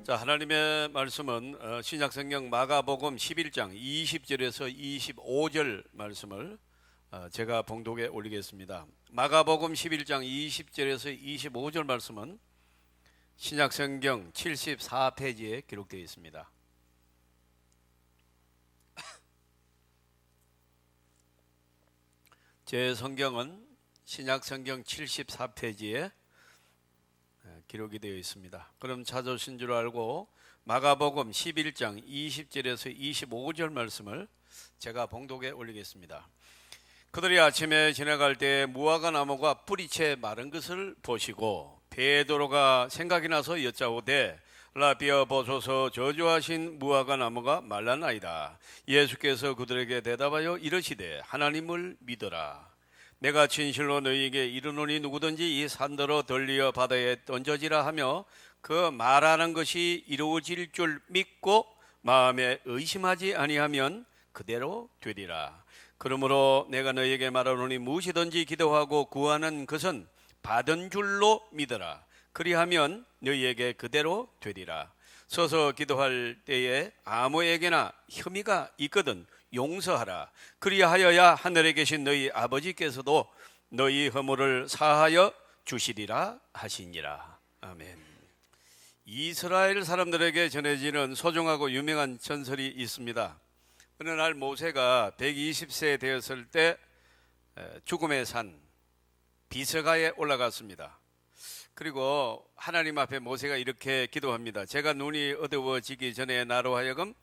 자, 하나님의 말씀은 신약성경 마가복음 11장 20절에서 25절 말씀을 제가 봉독에 올리겠습니다. 마가복음 11장 20절에서 25절 말씀은 신약성경 74페이지에 기록되어 있습니다. 제 성경은 신약성경 74페이지에 기록이 되어 있습니다. 그럼 찾으신 줄 알고 마가복음 11장 20절에서 25절 말씀을 제가 봉독에 올리겠습니다. 그들이 아침에 지나갈 때 무화과 나무가 뿌리채 마른 것을 보시고 베드로가 생각이 나서 여짜오되 라비어 보소서 저주하신 무화과 나무가 말랐나이다. 예수께서 그들에게 대답하여 이르시되 하나님을 믿어라. 내가 진실로 너희에게 이르노니 누구든지 이 산더러 덜리어 바다에 던져지라 하며 그 말하는 것이 이루어질 줄 믿고 마음에 의심하지 아니하면 그대로 되리라. 그러므로 내가 너희에게 말하노니 무엇이든지 기도하고 구하는 것은 받은 줄로 믿어라. 그리하면 너희에게 그대로 되리라. 서서 기도할 때에 아무에게나 혐의가 있거든 용서하라. 그리하여야 하늘에 계신 너희 아버지께서도 너희 허물을 사하여 주시리라 하시니라. 아멘. 이스라엘 사람들에게 전해지는 소중하고 유명한 전설이 있습니다. 어느 날 모세가 120세 되었을 때 죽음의 산 비스가에 올라갔습니다. 그리고 하나님 앞에 모세가 이렇게 기도합니다. 제가 눈이 어두워지기 전에 나로 하여금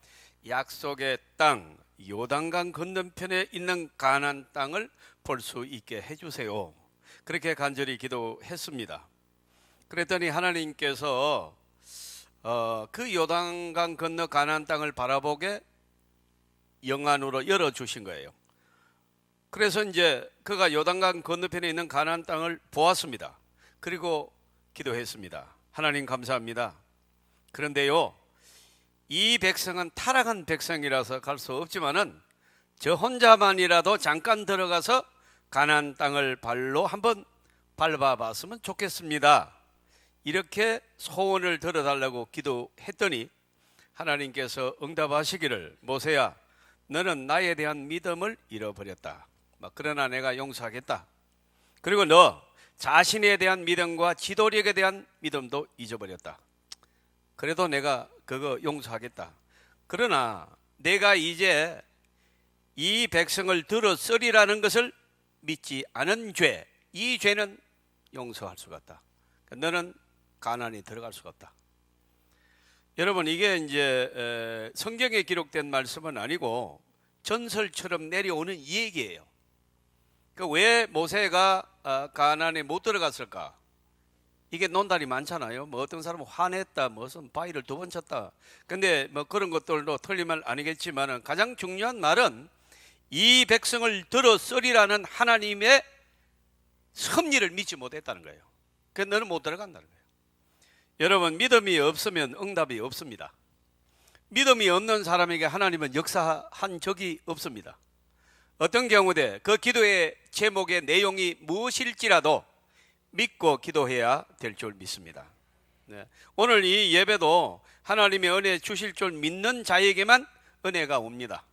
약속의 땅 요단강 건너편에 있는 가나안 땅을 볼 수 있게 해주세요. 그렇게 간절히 기도했습니다. 그랬더니 하나님께서 그 요단강 건너 가나안 땅을 바라보게 영안으로 열어주신 거예요. 그래서 이제 그가 요단강 건너편에 있는 가나안 땅을 보았습니다. 그리고 기도했습니다. 하나님 감사합니다. 그런데요, 이 백성은 타락한 백성이라서 갈 수 없지만은 저 혼자만이라도 잠깐 들어가서 가나안 땅을 발로 한번 밟아봤으면 좋겠습니다. 이렇게 소원을 들어달라고 기도했더니 하나님께서 응답하시기를 모세야 너는 나에 대한 믿음을 잃어버렸다. 그러나 내가 용서하겠다. 그리고 너 자신에 대한 믿음과 지도력에 대한 믿음도 잊어버렸다. 그래도 내가 그거 용서하겠다. 그러나 내가 이제 이 백성을 들어쓰리라는 것을 믿지 않은 죄, 이 죄는 용서할 수가 없다. 너는 가나안에 들어갈 수가 없다. 여러분, 이게 이제 성경에 기록된 말씀은 아니고 전설처럼 내려오는 이 얘기예요. 왜 모세가 가나안에 못 들어갔을까? 이게 논란이 많잖아요. 어떤 사람은 화냈다, 무슨 바위를 2번 쳤다. 근데 그런 것들도 틀린 말 아니겠지만 가장 중요한 말은 이 백성을 들어쓰리라는 하나님의 섭리를 믿지 못했다는 거예요. 그래서 너는 못 들어간다는 거예요. 여러분, 믿음이 없으면 응답이 없습니다. 믿음이 없는 사람에게 하나님은 역사한 적이 없습니다. 어떤 경우대 그 기도의 제목의 내용이 무엇일지라도 믿고 기도해야 될 줄 믿습니다. 오늘 이 예배도 하나님의 은혜 주실 줄 믿는 자에게만 은혜가 옵니다.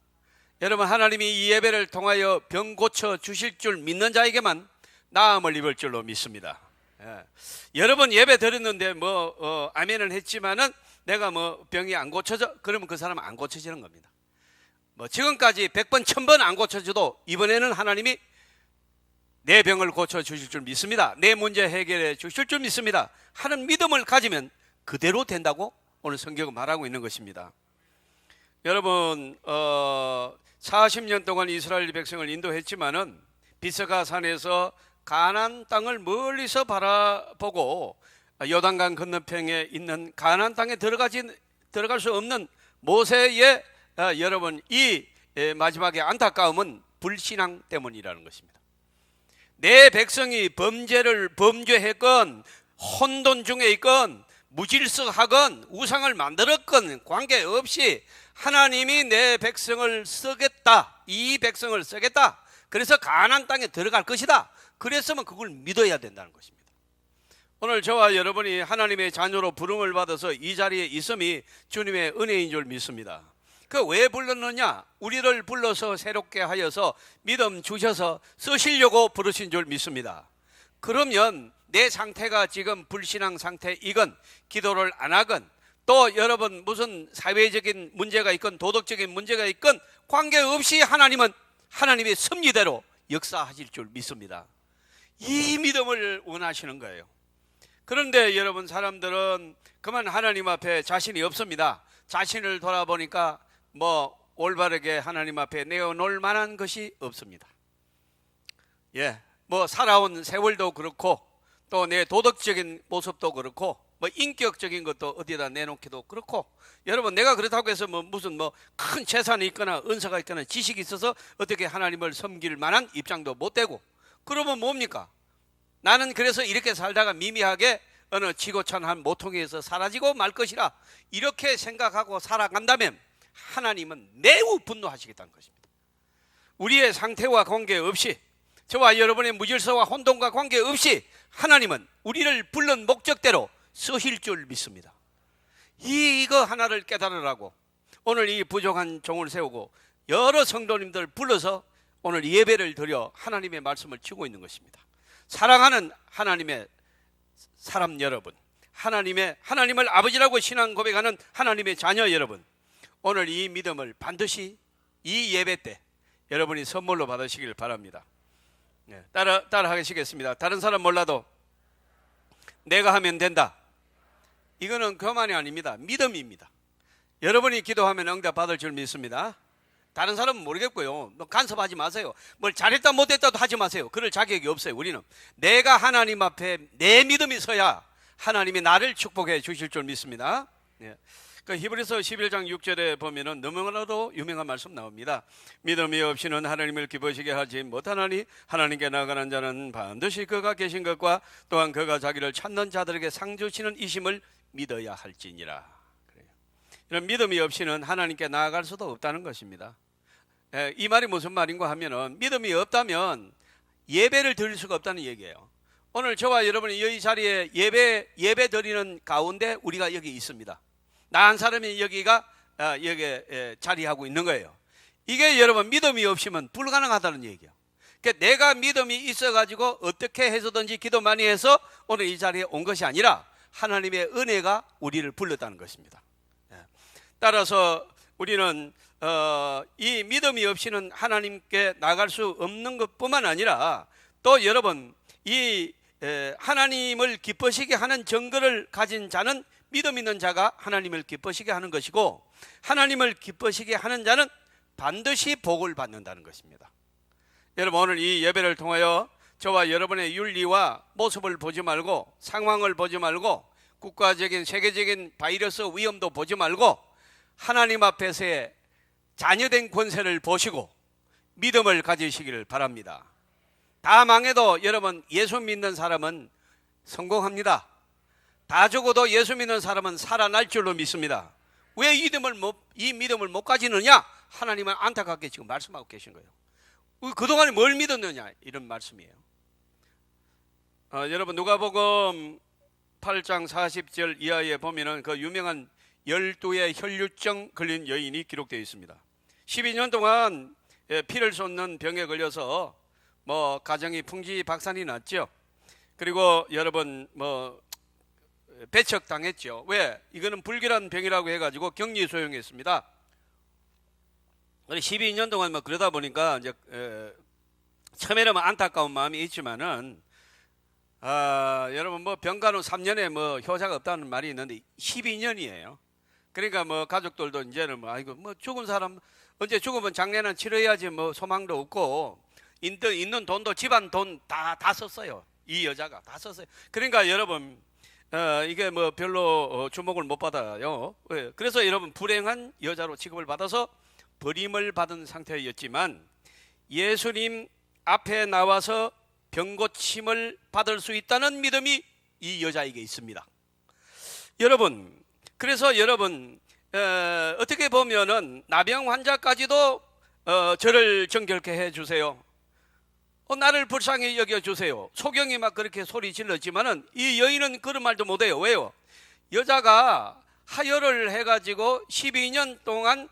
여러분, 하나님이 이 예배를 통하여 병 고쳐 주실 줄 믿는 자에게만 나음을 입을 줄로 믿습니다. 여러분 예배 드렸는데 아멘을 했지만은 내가 병이 안 고쳐져? 그러면 그 사람은 안 고쳐지는 겁니다. 지금까지 100번 1000번 안 고쳐져도 이번에는 하나님이 내 병을 고쳐주실 줄 믿습니다. 내 문제 해결해 주실 줄 믿습니다. 하는 믿음을 가지면 그대로 된다고 오늘 성경은 말하고 있는 것입니다. 여러분 40년 동안 이스라엘 백성을 인도했지만은 비스가 산에서 가나안 땅을 멀리서 바라보고 요단강 건너편에 있는 가나안 땅에 들어갈 수 없는 모세의 여러분 이 마지막에 안타까움은 불신앙 때문이라는 것입니다. 내 백성이 범죄했건 혼돈 중에 있건 무질서하건 우상을 만들었건 관계없이 하나님이 내 백성을 쓰겠다, 이 백성을 쓰겠다, 그래서 가나안 땅에 들어갈 것이다, 그랬으면 그걸 믿어야 된다는 것입니다. 오늘 저와 여러분이 하나님의 자녀로 부름을 받아서 이 자리에 있음이 주님의 은혜인 줄 믿습니다. 그 왜 불렀느냐? 우리를 불러서 새롭게 하여서 믿음 주셔서 쓰시려고 부르신 줄 믿습니다. 그러면 내 상태가 지금 불신앙 상태이건 기도를 안 하건 또 여러분 무슨 사회적인 문제가 있건 도덕적인 문제가 있건 관계없이 하나님은 하나님의 섭리대로 역사하실 줄 믿습니다. 이 믿음을 원하시는 거예요. 그런데 여러분 사람들은 그만 하나님 앞에 자신이 없습니다. 자신을 돌아보니까 뭐 올바르게 하나님 앞에 내어놓을 만한 것이 없습니다. 뭐 살아온 세월도 그렇고 또 내 도덕적인 모습도 그렇고 뭐 인격적인 것도 어디다 내놓기도 그렇고 여러분 내가 그렇다고 해서 뭐 무슨 뭐 큰 재산이 있거나 은사가 있거나 지식이 있어서 어떻게 하나님을 섬길 만한 입장도 못 되고 그러면 뭡니까? 나는 그래서 이렇게 살다가 미미하게 어느 지고찬한 모퉁이에서 사라지고 말 것이라 이렇게 생각하고 살아간다면 하나님은 매우 분노하시겠다는 것입니다. 우리의 상태와 관계없이 저와 여러분의 무질서와 혼돈과 관계없이 하나님은 우리를 불른 목적대로 쓰실 줄 믿습니다. 이거 하나를 깨달으라고 오늘 이 부족한 종을 세우고 여러 성도님들 불러서 오늘 예배를 드려 하나님의 말씀을 치고 있는 것입니다. 사랑하는 하나님의 사람 여러분, 하나님을 아버지라고 신앙 고백하는 하나님의 자녀 여러분, 오늘 이 믿음을 반드시 이 예배 때 여러분이 선물로 받으시길 바랍니다. 따라 하시겠습니다. 다른 사람 몰라도 내가 하면 된다. 이거는 교만이 아닙니다. 믿음입니다. 여러분이 기도하면 응답 받을 줄 믿습니다. 다른 사람은 모르겠고요. 간섭하지 마세요. 뭘 잘했다 못했다도 하지 마세요. 그럴 자격이 없어요. 우리는 내가 하나님 앞에 내 믿음이 서야 하나님이 나를 축복해 주실 줄 믿습니다. 그 히브리서 11장 6절에 보면은 너무나도 유명한 말씀 나옵니다. 믿음이 없이는 하나님을 기쁘시게 하지 못하나니 하나님께 나아가는 자는 반드시 그가 계신 것과 또한 그가 자기를 찾는 자들에게 상 주시는 이심을 믿어야 할지니라. 이런 믿음이 없이는 하나님께 나아갈 수도 없다는 것입니다. 이 말이 무슨 말인가 하면은 믿음이 없다면 예배를 드릴 수가 없다는 얘기예요. 오늘 저와 여러분이 이 자리에 예배 드리는 가운데 우리가 여기 있습니다. 나 한 사람이 여기가 여기에 자리하고 있는 거예요. 이게 여러분 믿음이 없으면 불가능하다는 얘기예요. 그러니까 내가 믿음이 있어가지고 어떻게 해서든지 기도 많이 해서 오늘 이 자리에 온 것이 아니라 하나님의 은혜가 우리를 불렀다는 것입니다. 따라서 우리는 이 믿음이 없이는 하나님께 나갈 수 없는 것뿐만 아니라 또 여러분 이 하나님을 기쁘시게 하는 증거를 가진 자는 믿음 있는 자가 하나님을 기쁘시게 하는 것이고 하나님을 기쁘시게 하는 자는 반드시 복을 받는다는 것입니다. 여러분 오늘 이 예배를 통하여 저와 여러분의 윤리와 모습을 보지 말고 상황을 보지 말고 국가적인 세계적인 바이러스 위험도 보지 말고 하나님 앞에서의 자녀된 권세를 보시고 믿음을 가지시기를 바랍니다. 다 망해도 여러분 예수 믿는 사람은 성공합니다. 다 죽어도 예수 믿는 사람은 살아날 줄로 믿습니다. 왜 이 믿음을 못 가지느냐? 하나님은 안타깝게 지금 말씀하고 계신 거예요. 그동안에 뭘 믿었느냐? 이런 말씀이에요. 여러분 누가복음 8장 40절 이하에 보면은 그 유명한 12의 혈류증 걸린 여인이 기록되어 있습니다. 12년 동안 피를 쏟는 병에 걸려서 뭐 가정이 풍지박산이 났죠. 그리고 여러분 뭐 배척당했죠. 왜? 이거는 불길한 병이라고 해가지고 격리 소용했습니다. 12년 동안 뭐 그러다 보니까 이제 처음에는 안타까운 마음이 있지만은 여러분 뭐 병간 후 3년에 뭐 효자가 없다는 말이 있는데 12년이에요. 그러니까 뭐 가족들도 이제는 뭐 아이고 뭐 죽은 사람 언제 죽으면 장례는 치러야지 뭐 소망도 없고 있는 돈도 집안 돈 다 썼어요. 이 여자가 다 썼어요. 그러니까 여러분 이게 뭐 별로 주목을 못 받아요. 그래서 여러분 불행한 여자로 취급을 받아서 버림을 받은 상태였지만 예수님 앞에 나와서 병고침을 받을 수 있다는 믿음이 이 여자에게 있습니다. 여러분 그래서 여러분 어떻게 보면은 나병 환자까지도 저를 정결케 해주세요. 나를 불쌍히 여겨주세요. 소경이 막 그렇게 소리 질렀지만은 이 여인은 그런 말도 못해요. 왜요? 여자가 하혈을 해가지고 12년 동안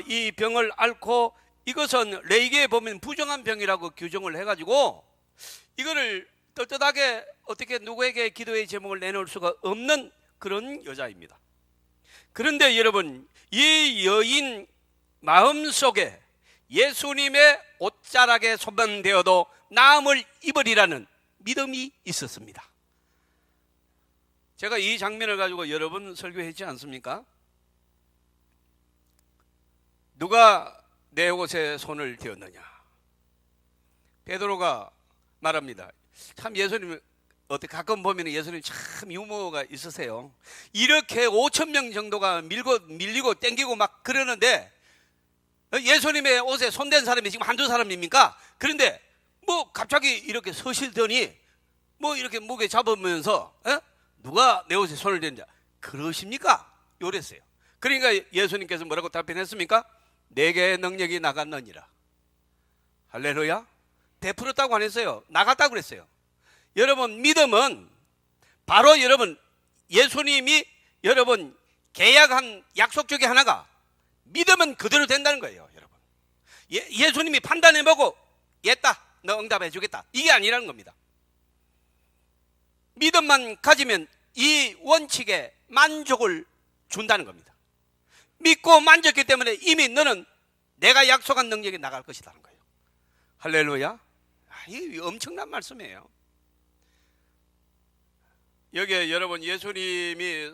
이 병을 앓고, 이것은 레이기에 보면 부정한 병이라고 규정을 해가지고 이거를 떳떳하게 어떻게 누구에게 기도의 제목을 내놓을 수가 없는 그런 여자입니다. 그런데 여러분, 이 여인 마음속에 예수님의 옷자락에 손만 대어도 나음을 입으리라는 믿음이 있었습니다. 제가 이 장면을 가지고 여러 번 설교했지 않습니까? 누가 내 옷에 손을 대었느냐? 베드로가 말합니다. 참 예수님, 어떻게 가끔 보면 예수님 참 유머가 있으세요. 이렇게 5천 명 정도가 밀리고 땡기고 막 그러는데 예수님의 옷에 손댄 사람이 지금 한두 사람입니까? 그런데 뭐 갑자기 이렇게 서시더니 뭐 이렇게 목에 잡으면서 누가 내 옷에 손을 댄다 그러십니까? 요랬어요. 그러니까 예수님께서 뭐라고 답변했습니까? 내게 능력이 나갔느니라. 할렐루야. 베풀었다고 안 했어요. 나갔다고 그랬어요. 여러분, 믿음은 바로 여러분, 예수님이 여러분 계약한 약속 중에 하나가 믿으면 그대로 된다는 거예요. 여러분, 예수님이 판단해보고 얘다 너 응답해 주겠다 이게 아니라는 겁니다. 믿음만 가지면 이 원칙에 만족을 준다는 겁니다. 믿고 만졌기 때문에 이미 너는 내가 약속한 능력이 나갈 것이라는 거예요. 할렐루야. 이 엄청난 말씀이에요. 여기에 여러분, 예수님이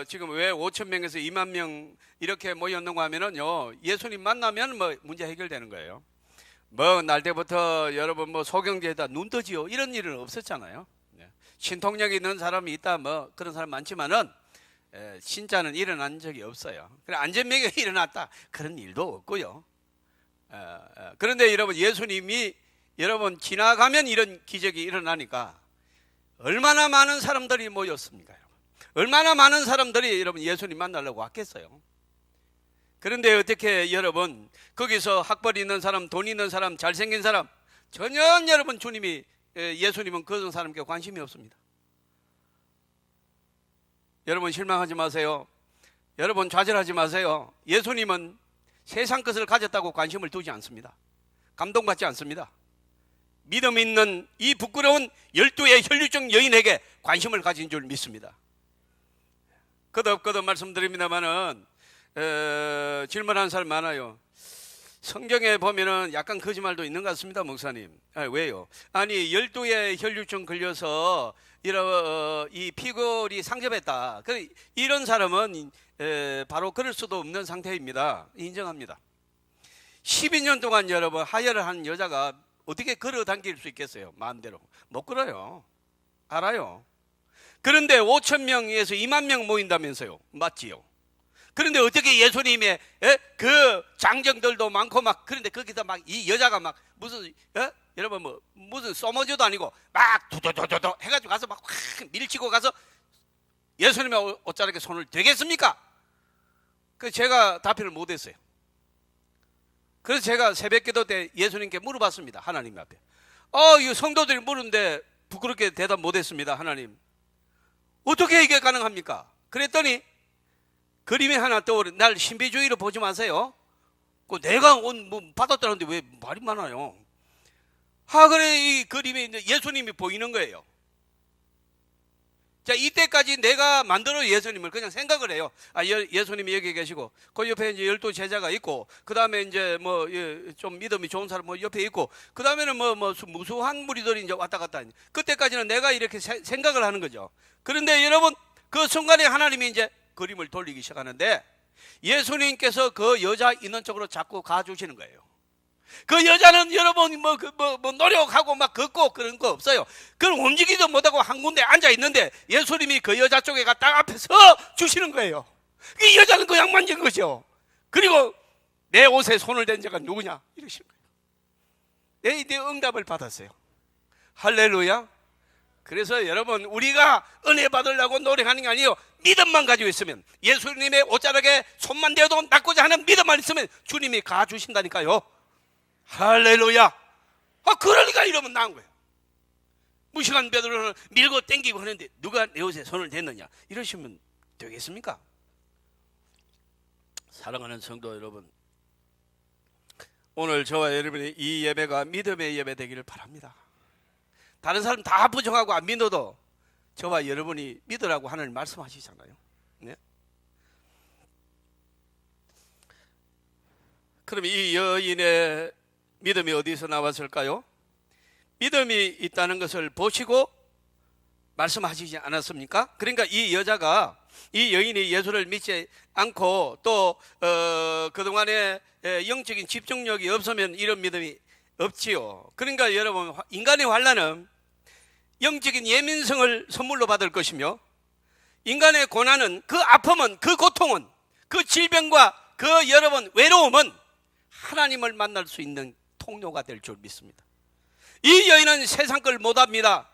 지금 왜 5천 명에서 2만 명 이렇게 모였는가 하면은요, 예수님 만나면 뭐 문제 해결되는 거예요. 뭐 날 때부터 여러분 뭐 소경제에다 눈 뜨지요 이런 일은 없었잖아요. 신통력이 있는 사람이 있다 뭐 그런 사람 많지만은 진짜는 일어난 적이 없어요. 그래 안전명이 일어났다 그런 일도 없고요. 그런데 여러분, 예수님이 여러분 지나가면 이런 기적이 일어나니까 얼마나 많은 사람들이 모였습니까? 여러분? 얼마나 많은 사람들이 여러분 예수님 만나려고 왔겠어요. 그런데 어떻게 여러분 거기서 학벌 있는 사람, 돈 있는 사람, 잘생긴 사람 전혀 여러분 주님이 예수님은 그런 사람께 관심이 없습니다. 여러분 실망하지 마세요. 여러분 좌절하지 마세요. 예수님은 세상 것을 가졌다고 관심을 두지 않습니다. 감동받지 않습니다. 믿음 있는 이 부끄러운 12의 혈류증 여인에게 관심을 가진 줄 믿습니다. 거듭거듭 말씀드립니다만은 질문하는 사람 많아요. 성경에 보면은 약간 거짓말도 있는 것 같습니다, 목사님. 왜요? 아니 12의 혈류증 걸려서 이 피골이 상접했다. 이런 사람은 바로 그럴 수도 없는 상태입니다. 인정합니다. 12년 동안 여러분 하혈을 한 여자가 어떻게 걸어 당길 수 있겠어요? 마음대로 못 걸어요. 알아요. 그런데 5천 명에서 2만 명 모인다면서요. 맞지요? 그런데 어떻게 예수님의 그 장정들도 많고 막 그런데 거기서 막 이 여자가 막 무슨 여러분 뭐 무슨 써머지도 아니고 막 도도도도도 해가지고 가서 막 확 밀치고 가서 예수님의 옷자락에 손을 대겠습니까? 그 제가 답변을 못했어요. 그래서 제가 새벽기도 때 예수님께 물어봤습니다. 하나님 앞에. 이 성도들이 물었는데 부끄럽게 대답 못했습니다. 하나님, 어떻게 이게 가능합니까? 그랬더니 그림이 하나 떠오르. 날 신비주의로 보지 마세요. 내가 뭐 받았다는데 왜 말이 많아요? 그래 이 그림이 이제 예수님이 보이는 거예요. 자, 이때까지 내가 만들어 예수님을 그냥 생각을 해요. 예수님이 여기 계시고 그 옆에 이제 12 제자가 있고 그 다음에 이제 뭐 좀 믿음이 좋은 사람 뭐 옆에 있고 그 다음에는 뭐 무수한 무리들이 이제 왔다 갔다. 그때까지는 내가 이렇게 생각을 하는 거죠. 그런데 여러분 그 순간에 하나님이 이제 그림을 돌리기 시작하는데 예수님께서 그 여자 있는 쪽으로 자꾸 가주시는 거예요. 그 여자는 여러분 뭐 노력하고 막 걷고 그런 거 없어요. 그럼 움직이도 못하고 한 군데 앉아 있는데 예수님이 그 여자 쪽에 딱 앞에 서 주시는 거예요. 이 여자는 그냥 만진 거죠. 그리고 내 옷에 손을 댄 자가 누구냐 이러시는 거예요. 내 응답을 받았어요. 할렐루야. 그래서 여러분 우리가 은혜 받으려고 노력하는 게 아니에요. 믿음만 가지고 있으면 예수님의 옷자락에 손만 대어도 낫고자 하는 믿음만 있으면 주님이 가주신다니까요. 할렐루야. 그러니까 이러면 나은 거예요. 무식한 베드로는 밀고 땡기고 하는데 누가 내 옷에 손을 댔느냐, 이러시면 되겠습니까? 사랑하는 성도 여러분, 오늘 저와 여러분의 이 예배가 믿음의 예배 되기를 바랍니다. 다른 사람 다 부정하고 안 믿어도 저와 여러분이 믿으라고 하나님 말씀하시잖아요. 네? 그럼 이 여인의 믿음이 어디서 나왔을까요? 믿음이 있다는 것을 보시고 말씀하시지 않았습니까? 그러니까 이 여자가, 이 여인이 예수를 믿지 않고 또 그동안에 영적인 집중력이 없으면 이런 믿음이 없지요. 그러니까 여러분, 인간의 환난은 영적인 예민성을 선물로 받을 것이며, 인간의 고난은, 그 아픔은, 그 고통은, 그 질병과 그 여러분 외로움은 하나님을 만날 수 있는 통로가 될 줄 믿습니다. 이 여인은 세상 걸 못합니다.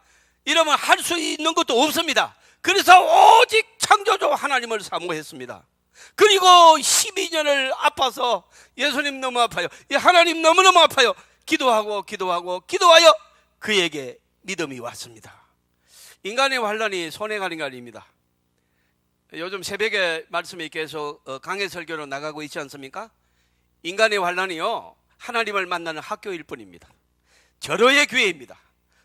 이러면 할 수 있는 것도 없습니다. 그래서 오직 창조주 하나님을 사모했습니다. 그리고 12년을 아파서, 예수님 너무 아파요, 하나님 너무너무 아파요, 기도하고 기도하여 그에게 믿음이 왔습니다. 인간의 환난이 손해가는 게 아닙니다. 요즘 새벽에 말씀이 계속 강해 설교로 나가고 있지 않습니까? 인간의 환난이요, 하나님을 만나는 학교일 뿐입니다. 절호의 기회입니다.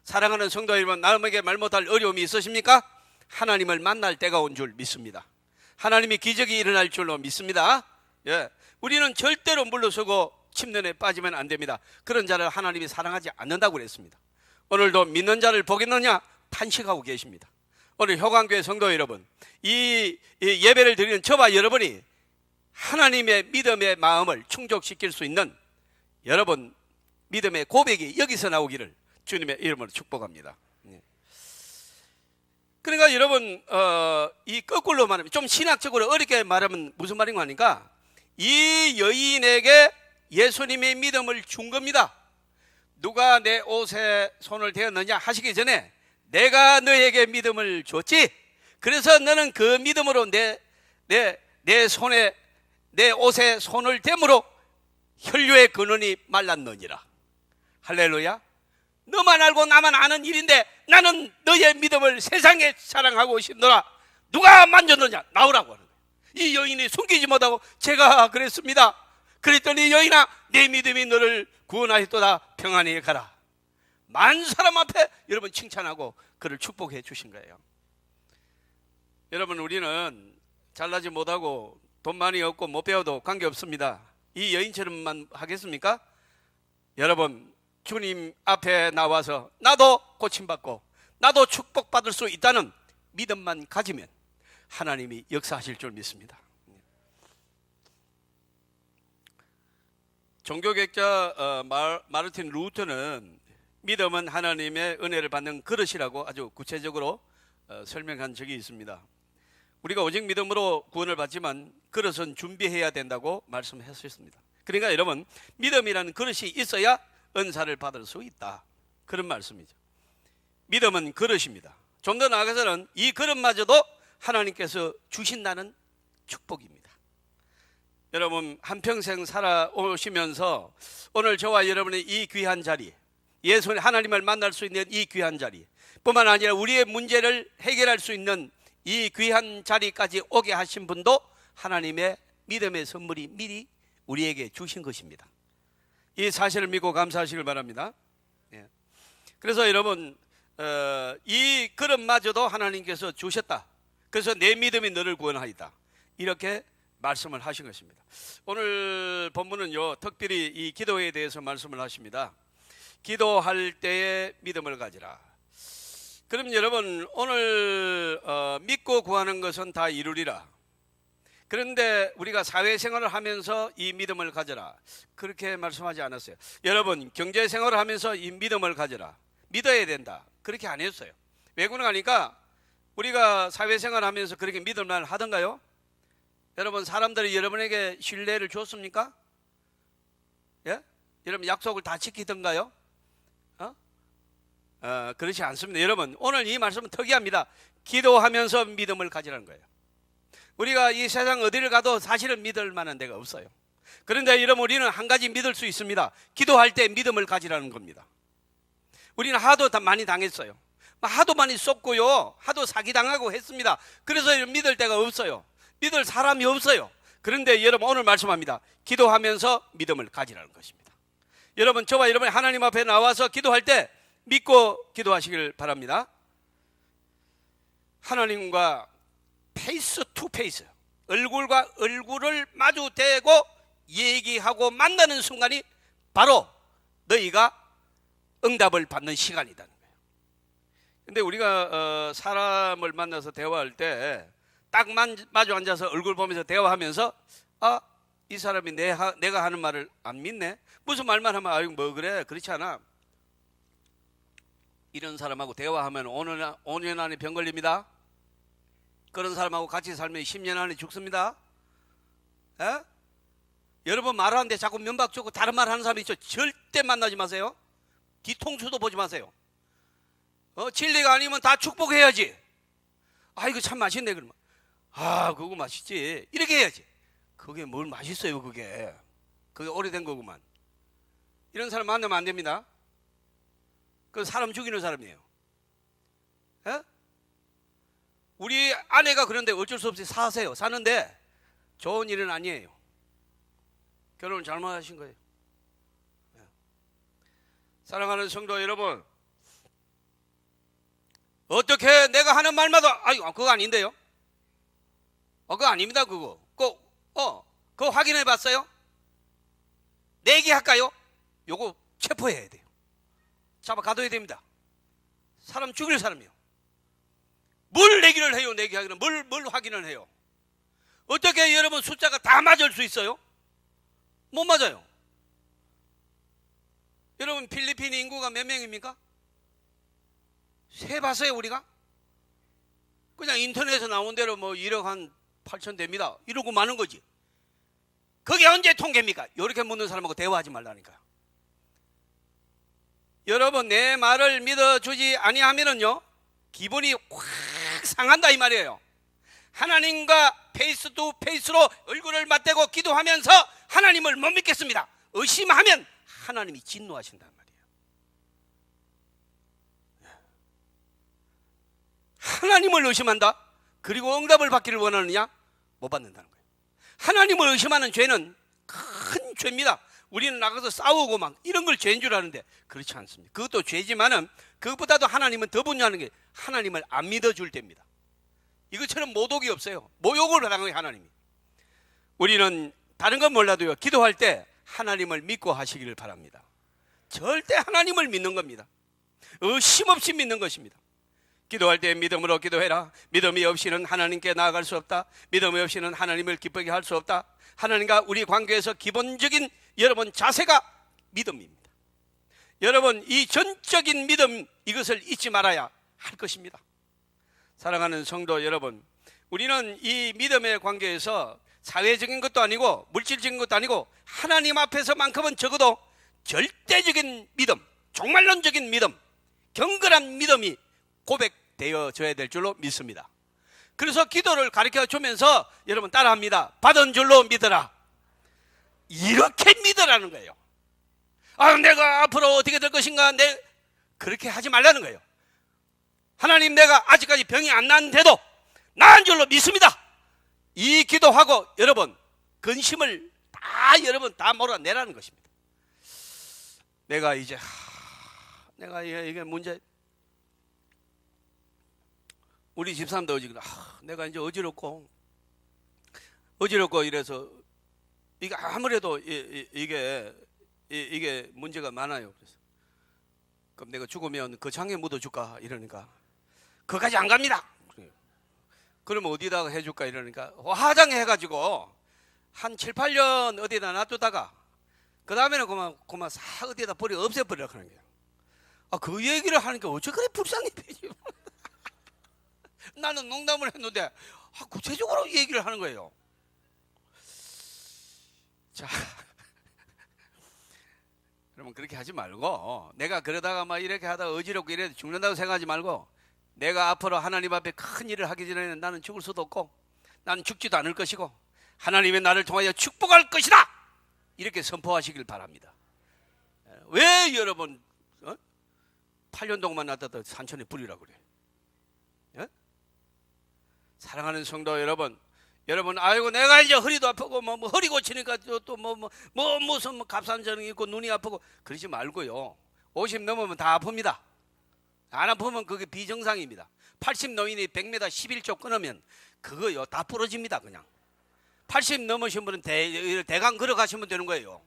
사랑하는 성도 여러분, 남에게 말 못할 어려움이 있으십니까? 하나님을 만날 때가 온 줄 믿습니다. 하나님이 기적이 일어날 줄로 믿습니다. 예, 우리는 절대로 물러서고 침륜에 빠지면 안 됩니다. 그런 자를 하나님이 사랑하지 않는다고 그랬습니다. 오늘도 믿는 자를 보겠느냐 탄식하고 계십니다. 오늘 효강교회 성도 여러분, 이 예배를 드리는 저와 여러분이 하나님의 믿음의 마음을 충족시킬 수 있는 여러분 믿음의 고백이 여기서 나오기를 주님의 이름으로 축복합니다. 그러니까 여러분, 이 거꾸로 말하면, 좀 신학적으로 어렵게 말하면 무슨 말인 거 아닙니까? 이 여인에게 예수님의 믿음을 준 겁니다. 누가 내 옷에 손을 대었느냐 하시기 전에 내가 너에게 믿음을 줬지, 그래서 너는 그 믿음으로 내 손에, 내 옷에 손을 댐으로 혈류의 근원이 말랐느니라. 할렐루야. 너만 알고 나만 아는 일인데 나는 너의 믿음을 세상에 자랑하고 싶노라. 누가 만졌느냐, 나오라고 하는 거예요. 이 여인이 숨기지 못하고 제가 그랬습니다. 그랬더니 여인아, 내 믿음이 너를 구원하였도다, 평안히 가라. 만 사람 앞에 여러분 칭찬하고 그를 축복해 주신 거예요. 여러분, 우리는 잘나지 못하고 돈 많이 없고 못 배워도 관계없습니다. 이 여인처럼만 하겠습니까? 여러분, 주님 앞에 나와서 나도 고침받고 나도 축복받을 수 있다는 믿음만 가지면 하나님이 역사하실 줄 믿습니다. 종교개혁자 마르틴 루터는 믿음은 하나님의 은혜를 받는 그릇이라고 아주 구체적으로 설명한 적이 있습니다. 우리가 오직 믿음으로 구원을 받지만 그릇은 준비해야 된다고 말씀했습니다. 그러니까 여러분, 믿음이라는 그릇이 있어야 은사를 받을 수 있다, 그런 말씀이죠. 믿음은 그릇입니다. 좀 더 나아가서는 이 그릇마저도 하나님께서 주신다는 축복입니다. 여러분, 한평생 살아오시면서 오늘 저와 여러분의 이 귀한 자리, 예수 하나님을 만날 수 있는 이 귀한 자리 뿐만 아니라 우리의 문제를 해결할 수 있는 이 귀한 자리까지 오게 하신 분도 하나님의 믿음의 선물이 미리 우리에게 주신 것입니다. 이 사실을 믿고 감사하시길 바랍니다. 예. 그래서 여러분, 이 그릇마저도 하나님께서 주셨다. 그래서 내 믿음이 너를 구원하리다, 이렇게 말씀을 하신 것입니다. 오늘 본문은요, 특별히 이 기도에 대해서 말씀을 하십니다. 기도할 때에 믿음을 가지라. 그럼 여러분, 오늘 믿고 구하는 것은 다 이루리라. 그런데 우리가 사회생활을 하면서 이 믿음을 가져라, 그렇게 말씀하지 않았어요. 여러분, 경제생활을 하면서 이 믿음을 가져라, 믿어야 된다, 그렇게 안 했어요. 왜 그러니까 우리가 사회생활을 하면서 그렇게 믿음을 하던가요? 여러분, 사람들이 여러분에게 신뢰를 줬습니까? 예? 여러분, 약속을 다 지키던가요? 그렇지 않습니다. 여러분, 오늘 이 말씀은 특이합니다. 기도하면서 믿음을 가지라는 거예요. 우리가 이 세상 어디를 가도 사실은 믿을 만한 데가 없어요. 그런데 여러분, 우리는 한 가지 믿을 수 있습니다. 기도할 때 믿음을 가지라는 겁니다. 우리는 하도 많이 당했어요. 하도 많이 쏟고요, 하도 사기당하고 했습니다. 그래서 믿을 데가 없어요. 믿을 사람이 없어요. 그런데 여러분, 오늘 말씀합니다. 기도하면서 믿음을 가지라는 것입니다. 여러분, 저와 여러분이 하나님 앞에 나와서 기도할 때 믿고 기도하시길 바랍니다. 하나님과 페이스 투 페이스, 얼굴과 얼굴을 마주대고 얘기하고 만나는 순간이 바로 너희가 응답을 받는 시간이라는 거예요. 근데 우리가 사람을 만나서 대화할 때 딱 마주 앉아서 얼굴 보면서 대화하면서 이 사람이 내가 하는 말을 안 믿네? 무슨 말만 하면 아유 뭐 그래? 그렇지 않아. 이런 사람하고 대화하면 5년 안에 병 걸립니다. 그런 사람하고 같이 살면 10년 안에 죽습니다. 에? 여러분, 말하는데 자꾸 면박 주고 다른 말 하는 사람이 있죠. 절대 만나지 마세요. 뒤통수도 보지 마세요. 진리가 아니면 다 축복해야지. 이거 참 맛있네. 그러면 그거 맛있지. 이렇게 해야지. 그게 뭘 맛있어요. 그게 오래된 거구만. 이런 사람 만나면 안 됩니다. 그 사람 죽이는 사람이에요. 에? 우리 아내가 그런데 어쩔 수 없이 사는데 좋은 일은 아니에요. 결혼을 잘못하신 거예요. 사랑하는 성도 여러분, 어떻게 내가 하는 말마다 그거 아닌데요? 그거 아닙니다. 그거 그거 확인해 봤어요? 내기할까요? 요거 체포해야 돼요. 잡아 가둬야 됩니다. 사람 죽일 사람이요. 뭘 내기를 해요? 내기하기는 뭘 확인을 해요? 어떻게 여러분 숫자가 다 맞을 수 있어요? 못 맞아요. 여러분, 필리핀 인구가 몇 명입니까? 세봤어요 우리가? 그냥 인터넷에 나온 대로 1억 한 8천 됩니다. 이러고 마는 거지. 그게 언제 통계입니까? 이렇게 묻는 사람하고 대화하지 말라니까요. 여러분, 내 말을 믿어주지 아니하면은요, 기분이 확 상한다 이 말이에요. 하나님과 페이스 투 페이스로 얼굴을 맞대고 기도하면서 하나님을 못 믿겠습니다. 의심하면 하나님이 진노하신단 말이에요. 하나님을 의심한다? 그리고 응답을 받기를 원하느냐? 못 받는다는 거예요. 하나님을 의심하는 죄는 큰 죄입니다. 우리는 나가서 싸우고 막 이런 걸 죄인 줄 아는데 그렇지 않습니다. 그것도 죄지만은 그것보다도 하나님은 더 분노하는 게 하나님을 안 믿어줄 때입니다. 이것처럼 모독이 없어요. 모욕을 하는 거예요, 하나님이. 우리는 다른 건 몰라도요, 기도할 때 하나님을 믿고 하시기를 바랍니다. 절대 하나님을 믿는 겁니다. 의심 없이 믿는 것입니다. 기도할 때 믿음으로 기도해라. 믿음이 없이는 하나님께 나아갈 수 없다. 믿음이 없이는 하나님을 기쁘게 할 수 없다. 하나님과 우리 관계에서 기본적인 여러분 자세가 믿음입니다. 여러분, 이 전적인 믿음, 이것을 잊지 말아야 할 것입니다. 사랑하는 성도 여러분, 우리는 이 믿음의 관계에서 사회적인 것도 아니고 물질적인 것도 아니고 하나님 앞에서만큼은 적어도 절대적인 믿음, 종말론적인 믿음, 경건한 믿음이 고백되어져야 될 줄로 믿습니다. 그래서 기도를 가르쳐 주면서 여러분 따라합니다. 받은 줄로 믿어라. 이렇게 믿으라는 거예요. 내가 앞으로 어떻게 될 것인가, 그렇게 하지 말라는 거예요. 하나님, 내가 아직까지 병이 안 났는데도 나은 줄로 믿습니다. 이 기도하고 여러분 근심을 여러분 다 몰아내라는 것입니다. 내가 이제 내가 이게 문제, 우리 집사람도 어지럽고 내가 이제 어지럽고 이래서 이게 아무래도 이게 문제가 많아요. 그래서 그럼 내가 죽으면 그 장에 묻어줄까 이러니까 그까지 안 갑니다. 그러면 어디다가 해줄까 이러니까 화장해 해가지고 한 7, 8년 어디다 놔두다가 그 다음에는 그만 싹 어디다 없애버려 하는 거예요. 그 얘기를 하니까 어째 그래 불쌍해. 나는 농담을 했는데 구체적으로 얘기를 하는 거예요. 자, 여러분 그렇게 하지 말고, 내가 그러다가 막 이렇게 하다가 어지럽고 이래 죽는다고 생각하지 말고, 내가 앞으로 하나님 앞에 큰 일을 하기 전에는 나는 죽을 수도 없고 나는 죽지도 않을 것이고 하나님의 나를 통하여 축복할 것이다, 이렇게 선포하시길 바랍니다. 왜 여러분 8년 동안만 놔뒀다 산천에 뿌리라 그래. 예? 사랑하는 성도 여러분, 아이고 내가 이제 허리도 아프고 뭐 허리 고치니까 또 무슨 갑상선이 전증 있고 눈이 아프고 그러지 말고요. 50 넘으면 다 아픕니다. 안 아프면 그게 비정상입니다. 80 노인이 100m 11조 끊으면 그거요 다 부러집니다. 그냥 80 넘으신 분은 대강 걸어가시면 되는 거예요.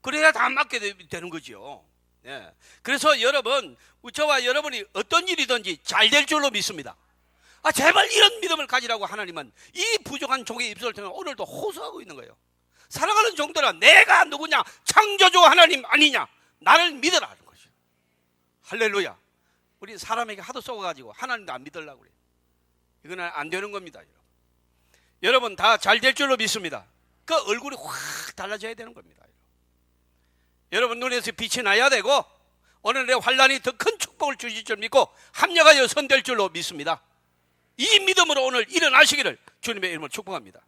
그래야 다 맞게 되는 거죠. 예. 그래서 여러분, 저와 여러분이 어떤 일이든지 잘 될 줄로 믿습니다. 제발 이런 믿음을 가지라고 하나님은 이 부족한 종의 입술을 통해 오늘도 호소하고 있는 거예요. 사랑하는 종들아, 내가 누구냐? 창조주 하나님 아니냐? 나를 믿으라 하는 것이죠. 할렐루야. 우리 사람에게 하도 쏘아가지고 하나님도 안 믿으려고 그래요. 이건 안 되는 겁니다. 여러분 다 잘 될 줄로 믿습니다. 그 얼굴이 확 달라져야 되는 겁니다. 여러분 눈에서 빛이 나야 되고 오늘의 환란이 더 큰 축복을 주실 줄 믿고 합력하여 선될 줄로 믿습니다. 이 믿음으로 오늘 일어나시기를 주님의 이름으로 축복합니다.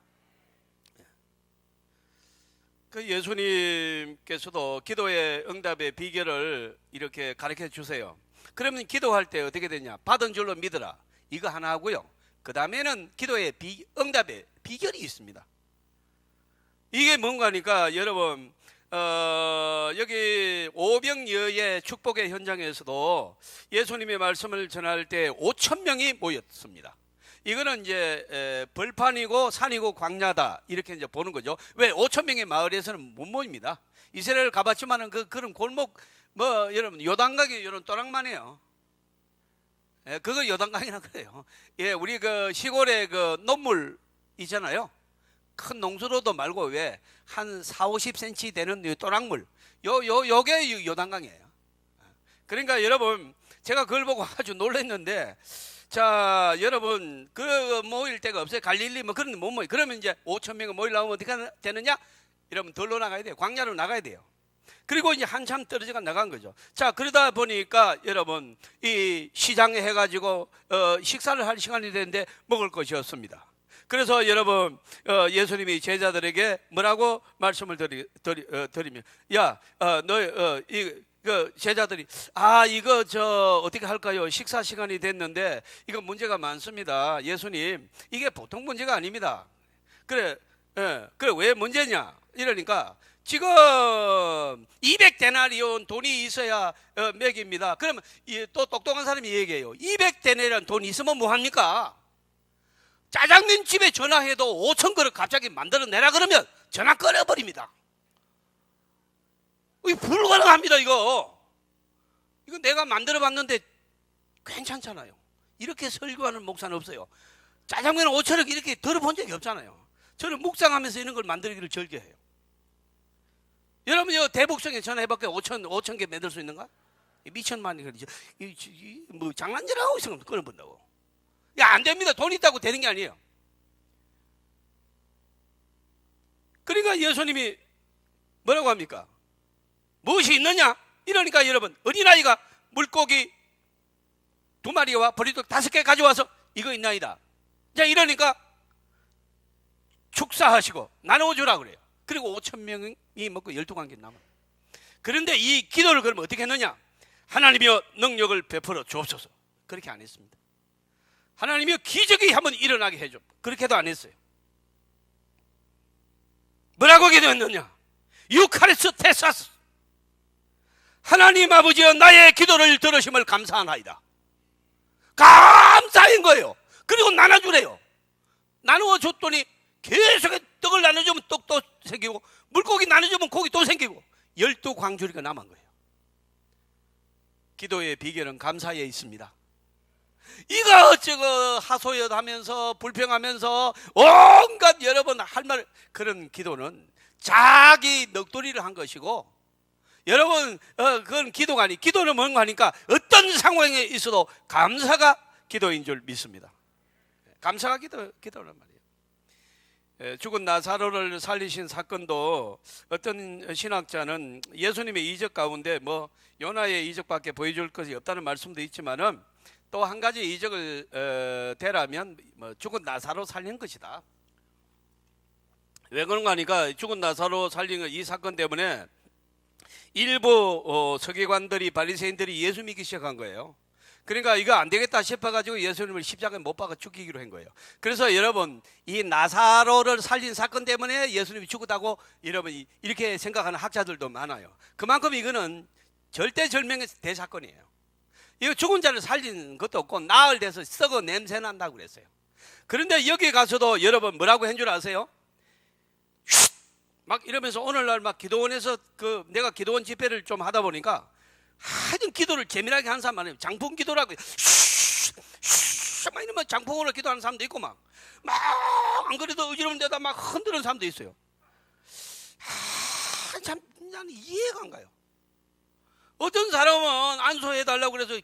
그 예수님께서도 기도의 응답의 비결을 이렇게 가르쳐 주세요. 그러면 기도할 때 어떻게 되냐? 받은 줄로 믿으라. 이거 하나 하고요. 그 다음에는 기도의 응답의 비결이 있습니다. 이게 뭔가 하니까 여러분 여기 오병이어의 축복의 현장에서도 예수님의 말씀을 전할 때 5,000명이 모였습니다. 이거는 이제 벌판이고 산이고 광야다 이렇게 이제 보는 거죠. 왜 5,000명의 마을에서는 못 모입니다. 이스라엘 가봤지만은 그런 골목 여러분 요단강이 이런 또랑만해요. 그거 요단강이라 그래요. 예, 우리 그 시골에 그 논물 있잖아요. 큰 농수로도 말고 왜 한 40-50cm 되는 또랑물 요게 요단강이에요. 그러니까 여러분 제가 그걸 보고 아주 놀랐는데 자 여러분 그 모일 데가 없어요. 갈릴리 뭐 그런 데 못 모이. 그러면 이제 5,000명이 모이려면 어떻게 되느냐? 이러면 덜로 나가야 돼요. 광야로 나가야 돼요. 그리고 이제 한참 떨어져가 나간 거죠. 자 그러다 보니까 여러분 이 시장에 해가지고 식사를 할 시간이 되는데 먹을 것이 없습니다. 그래서 여러분 예수님이 제자들에게 뭐라고 말씀을 드리면 그 제자들이 이거 어떻게 할까요? 식사 시간이 됐는데 이거 문제가 많습니다. 예수님 이게 보통 문제가 아닙니다. 그래 왜 문제냐? 이러니까 지금 200데나리온 돈이 있어야 맥입니다. 그러면 또 똑똑한 사람이 얘기해요. 200데나리온 돈이 있으면 뭐합니까? 짜장면 집에 전화해도 5,000그릇 갑자기 만들어내라 그러면 전화 끊어버립니다. 이거 불가능합니다. 이거 내가 만들어봤는데 괜찮잖아요. 이렇게 설교하는 목사는 없어요. 짜장면 5,000원 이렇게 들어본 적이 없잖아요. 저는 묵상하면서 이런 걸 만들기를 즐겨해요. 여러분 대북성에 전화해볼게요. 5,000개 만들 수 있는가? 미천만이 그러죠. 뭐 장난질하고 있으면 끊어본다고. 안 됩니다. 돈 있다고 되는 게 아니에요. 그러니까 예수님이 뭐라고 합니까? 무엇이 있느냐? 이러니까 여러분 어린아이가 물고기 2마리와 보리떡 5개 가져와서 이거 있나이다. 자 이러니까 축사하시고 나눠주라 그래요. 그리고 5,000명이 먹고 12관계 남아요. 그런데 이 기도를 그러면 어떻게 했느냐? 하나님이여 능력을 베풀어 주옵소서. 그렇게 안 했습니다. 하나님이여 기적이 한번 일어나게 해줘. 그렇게도 안 했어요. 뭐라고 기도했느냐? 유카리스 테사스. 하나님 아버지여 나의 기도를 들으심을 감사하나이다. 감사인 거예요. 그리고 나눠주래요. 나누어 줬더니 계속 떡을 나눠주면 떡도 생기고 물고기 나눠주면 고기 또 생기고 12광주리가 남은 거예요. 기도의 비결은 감사에 있습니다. 이거 어쩌고 하소연하면서 불평하면서 온갖 여러분 할 말 그런 기도는 자기 넋두리를 한 것이고 여러분 그건 기도가 아니 기도는 뭔가 하니까 어떤 상황에 있어도 감사가 기도인 줄 믿습니다. 감사가 기도란 말이에요. 죽은 나사로를 살리신 사건도 어떤 신학자는 예수님의 이적 가운데 요나의 이적밖에 보여줄 것이 없다는 말씀도 있지만은 또 한 가지 이적을 대라면 죽은 나사로 살린 것이다. 왜 그런가 하니까 죽은 나사로 살린 이 사건 때문에 일부 서기관들이 바리새인들이 예수 믿기 시작한 거예요. 그러니까 이거 안 되겠다 싶어가지고 예수님을 십자가에 못 박아 죽이기로 한 거예요. 그래서 여러분 이 나사로를 살린 사건 때문에 예수님이 죽었다고 여러분 이렇게 생각하는 학자들도 많아요. 그만큼 이거는 절대절명의 대사건이에요. 이거 죽은 자를 살린 것도 없고 나흘 돼서 썩어 냄새 난다고 그랬어요. 그런데 여기 가서도 여러분 뭐라고 한 줄 아세요? 막 이러면서 오늘날 막 기도원에서 내가 기도원 집회를 좀 하다 보니까 하여튼 기도를 재미나게 하는 사람 많아요. 장풍 기도라고 막 이러면 장풍으로 기도하는 사람도 있고 막 안 그래도 어지러운 데다 막 흔드는 사람도 있어요. 참 나는 이해가 안 가요. 어떤 사람은 안수해달라고 그래서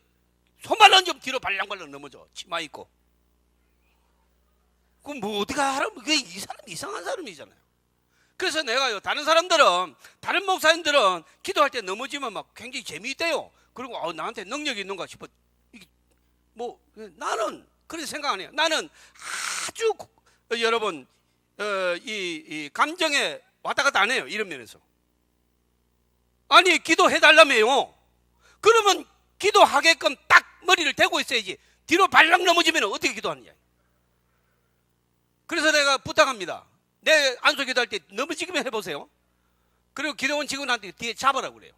손발 얹으면 뒤로 발랑발랑 넘어져. 치마 입고. 그럼 뭐 어떻게 하라면 그게 이 사람 이상한 사람이잖아요. 그래서 내가요, 다른 목사님들은 기도할 때 넘어지면 막 굉장히 재미있대요. 그리고 나한테 능력이 있는가 싶어. 이게 뭐 나는 그렇게 생각 안 해요. 나는 아주 여러분 이 감정에 왔다 갔다 안 해요. 이런 면에서. 아니 기도해달라며요. 그러면 기도하게끔 딱 머리를 대고 있어야지. 뒤로 발랑 넘어지면 어떻게 기도하느냐. 그래서 내가 부탁합니다. 내 안수 기도할 때 넘어지기만 해보세요. 그리고 기도원 직원한테 뒤에 잡으라고 그래요.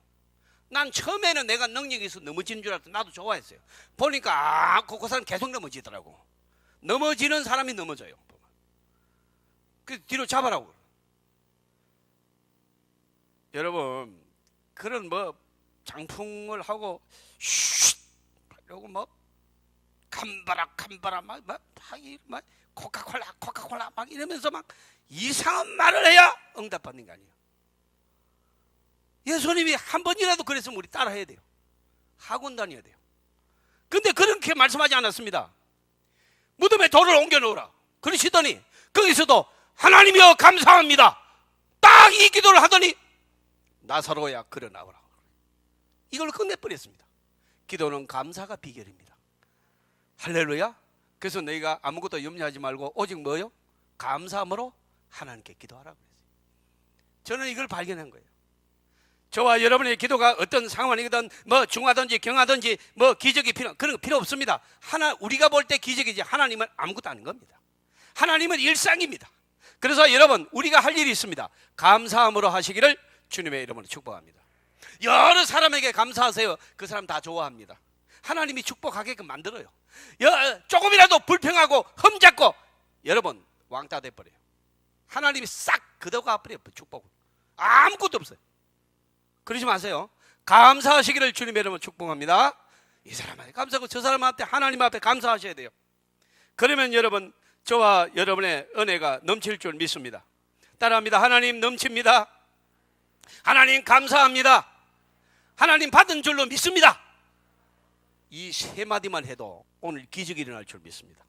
난 처음에는 내가 능력이 있어 넘어지는 줄 알았더니 나도 좋아했어요. 보니까 그 사람 계속 넘어지더라고. 넘어지는 사람이 넘어져요. 그래서 뒤로 잡으라고. 여러분 그런 뭐 장풍을 하고 이러고 뭐 간바라 막 코카콜라 막 이러면서 막 이상한 말을 해야 응답받는 게 아니에요. 예수님이 한 번이라도 그랬으면 우리 따라해야 돼요. 학원 다녀야 돼요. 근데 그렇게 말씀하지 않았습니다. 무덤에 돌을 옮겨 놓으라 그러시더니 거기서도 하나님이여 감사합니다 딱 이 기도를 하더니 나사로야 걸어 나오라 이걸 끝내버렸습니다. 기도는 감사가 비결입니다. 할렐루야. 그래서 너희가 아무것도 염려하지 말고 오직 뭐요? 감사함으로 하나님께 기도하라고 그랬어요. 저는 이걸 발견한 거예요. 저와 여러분의 기도가 어떤 상황이든 뭐 중하든지 경하든지 뭐 기적이 그런 거 필요 없습니다. 우리가 볼 때 기적이지 하나님은 아무것도 아닌 겁니다. 하나님은 일상입니다. 그래서 여러분 우리가 할 일이 있습니다. 감사함으로 하시기를 주님의 이름으로 축복합니다. 여러 사람에게 감사하세요. 그 사람 다 좋아합니다. 하나님이 축복하게끔 만들어요. 조금이라도 불평하고 흠잡고 여러분 왕따 돼버려요. 하나님이 싹 걷어가 버려요. 축복을 아무것도 없어요. 그러지 마세요. 감사하시기를 주님의 이름으로 축복합니다. 이 사람한테 감사하고 저 사람한테 하나님 앞에 감사하셔야 돼요. 그러면 여러분 저와 여러분의 은혜가 넘칠 줄 믿습니다. 따라합니다. 하나님 넘칩니다. 하나님 감사합니다. 하나님 받은 줄로 믿습니다. 이 세 마디만 해도 오늘 기적이 일어날 줄 믿습니다.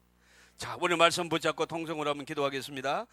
자, 오늘 말씀 붙잡고 통성으로 한번 기도하겠습니다.